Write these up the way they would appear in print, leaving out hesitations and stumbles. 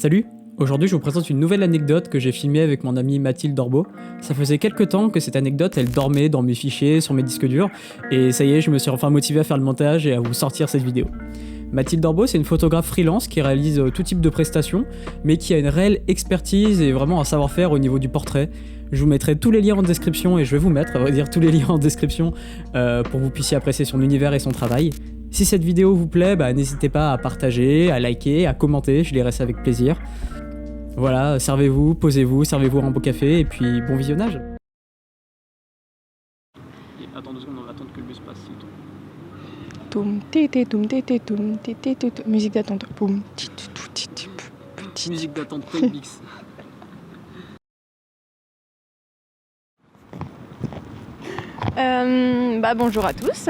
Salut! Aujourd'hui, je vous présente une nouvelle anecdote que j'ai filmée avec mon amie Mathilde Dorbeau. Ça faisait quelques temps que cette anecdote, elle dormait dans mes fichiers, sur mes disques durs, et ça y est, je me suis enfin motivé à faire le montage et à vous sortir cette vidéo. Mathilde Dorbeau, c'est une photographe freelance qui réalise tout type de prestations, mais qui a une réelle expertise et vraiment un savoir-faire au niveau du portrait. Je vous mettrai tous les liens en description, et je vais vous mettre, à vrai dire, tous les liens en description pour que vous puissiez apprécier son univers et son travail. Si cette vidéo vous plaît, n'hésitez pas à partager, à liker, à commenter, je lirai ça avec plaisir. Voilà, servez-vous, posez-vous, servez-vous un beau café, et puis bon visionnage. Attends 2 secondes, on va attendre que le bus passe, c'est tout. Toum tété toum tété toum tété toum. Musique d'attente. Boum. Musique d'attente Paypix. Bonjour à tous.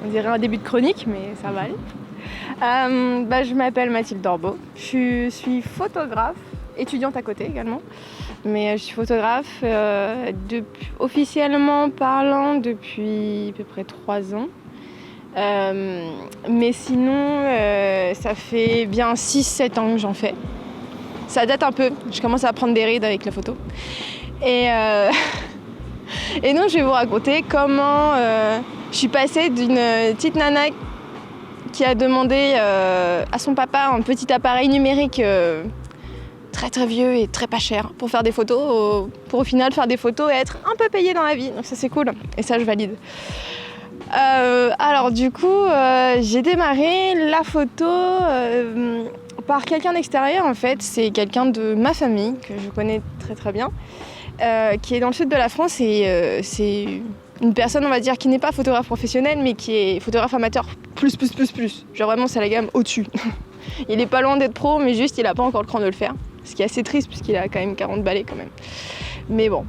On dirait un début de chronique, mais ça va aller. Je m'appelle Mathilde Dorbeau. Je suis photographe, étudiante à côté également. Mais je suis photographe officiellement parlant depuis à peu près 3 ans. Mais sinon, ça fait bien 6-7 ans que j'en fais. Ça date un peu, je commence à prendre des rides avec la photo. Et donc je vais vous raconter comment je suis passée d'une petite nana qui a demandé à son papa un petit appareil numérique très très vieux et très pas cher pour faire des photos, pour au final faire des photos et être un peu payée dans la vie. Donc ça c'est cool et ça je valide. Alors du coup, j'ai démarré la photo par quelqu'un d'extérieur en fait. C'est quelqu'un de ma famille que je connais très très bien, qui est dans le sud de la France et c'est une personne on va dire qui n'est pas photographe professionnel mais qui est photographe amateur plus. Genre vraiment c'est la gamme au-dessus. Il est pas loin d'être pro mais juste il a pas encore le cran de le faire. Ce qui est assez triste puisqu'il a quand même 40 balais quand même. Mais bon.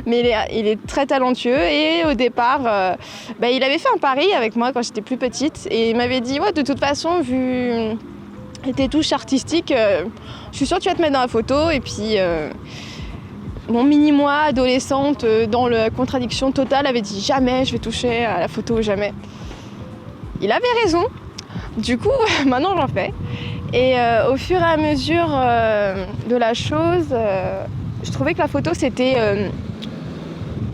Mais il est très talentueux et au départ, il avait fait un pari avec moi quand j'étais plus petite et il m'avait dit ouais de toute façon vu tes touches artistiques, je suis sûre que tu vas te mettre dans la photo et puis mon mini-moi adolescente dans la contradiction totale avait dit jamais je vais toucher à la photo, jamais. Il avait raison, du coup maintenant j'en fais et au fur et à mesure de la chose, je trouvais que la photo c'était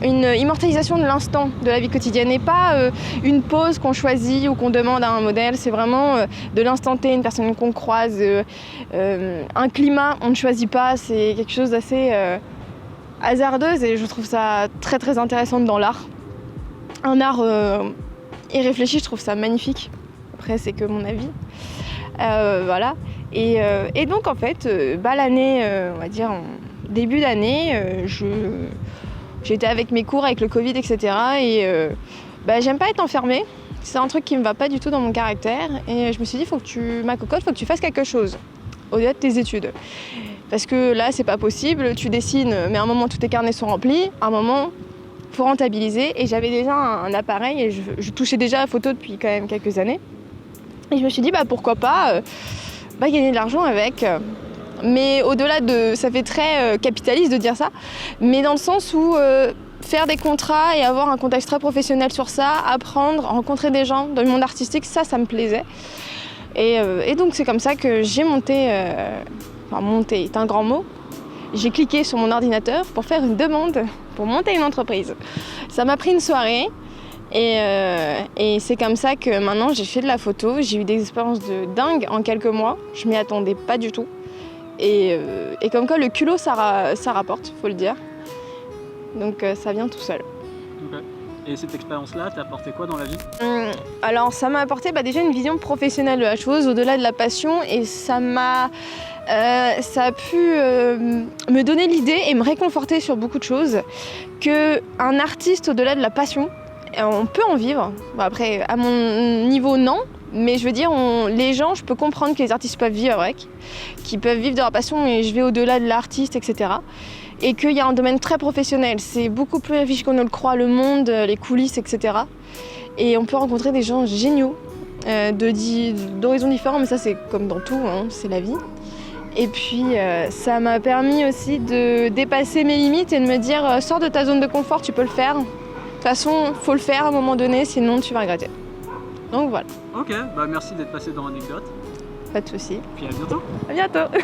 une immortalisation de l'instant de la vie quotidienne et pas une pose qu'on choisit ou qu'on demande à un modèle. C'est vraiment de l'instant T, une personne qu'on croise, un climat, on ne choisit pas, c'est quelque chose d'assez hasardeux et je trouve ça très très intéressant dans l'art. Un art irréfléchi, je trouve ça magnifique. Après c'est que mon avis. Voilà. Et donc en fait, l'année, on va dire en début d'année, j'étais avec mes cours, avec le Covid, etc. Et j'aime pas être enfermée. C'est un truc qui me va pas du tout dans mon caractère. Et je me suis dit, ma cocotte, faut que tu fasses quelque chose au-delà de tes études. Parce que là, c'est pas possible. Tu dessines, mais à un moment, tous tes carnets sont remplis. À un moment, faut rentabiliser. Et j'avais déjà un appareil et je touchais déjà à la photo depuis quand même quelques années. Et je me suis dit, pourquoi pas gagner de l'argent avec. Mais au-delà de... Ça fait très capitaliste de dire ça, mais dans le sens où faire des contrats et avoir un contexte très professionnel sur ça, apprendre, rencontrer des gens dans le monde artistique, ça me plaisait. Et donc c'est comme ça que j'ai monté... monter est un grand mot. J'ai cliqué sur mon ordinateur pour faire une demande, pour monter une entreprise. Ça m'a pris une soirée. Et c'est comme ça que maintenant j'ai fait de la photo. J'ai eu des expériences de dingue en quelques mois. Je m'y attendais pas du tout. Et comme quoi le culot ça rapporte, faut le dire. Donc ça vient tout seul. Okay. Et cette expérience-là, t'as apporté quoi dans la vie ? Alors ça m'a apporté déjà une vision professionnelle de la chose, au-delà de la passion, et ça a pu me donner l'idée et me réconforter sur beaucoup de choses, qu'un artiste au-delà de la passion, on peut en vivre. Après, à mon niveau, non. Mais je veux dire, les gens, je peux comprendre que les artistes peuvent vivre avec, qu'ils peuvent vivre de leur passion et je vais au-delà de l'artiste, etc. Et qu'il y a un domaine très professionnel. C'est beaucoup plus riche qu'on ne le croit, le monde, les coulisses, etc. Et on peut rencontrer des gens géniaux, d'horizons différents, mais ça c'est comme dans tout, c'est la vie. Et puis ça m'a permis aussi de dépasser mes limites et de me dire, sors de ta zone de confort, tu peux le faire. De toute façon, faut le faire à un moment donné, sinon tu vas regretter. Donc voilà. Ok, merci d'être passé dans l'anecdote. Pas de soucis. Puis à bientôt. À bientôt.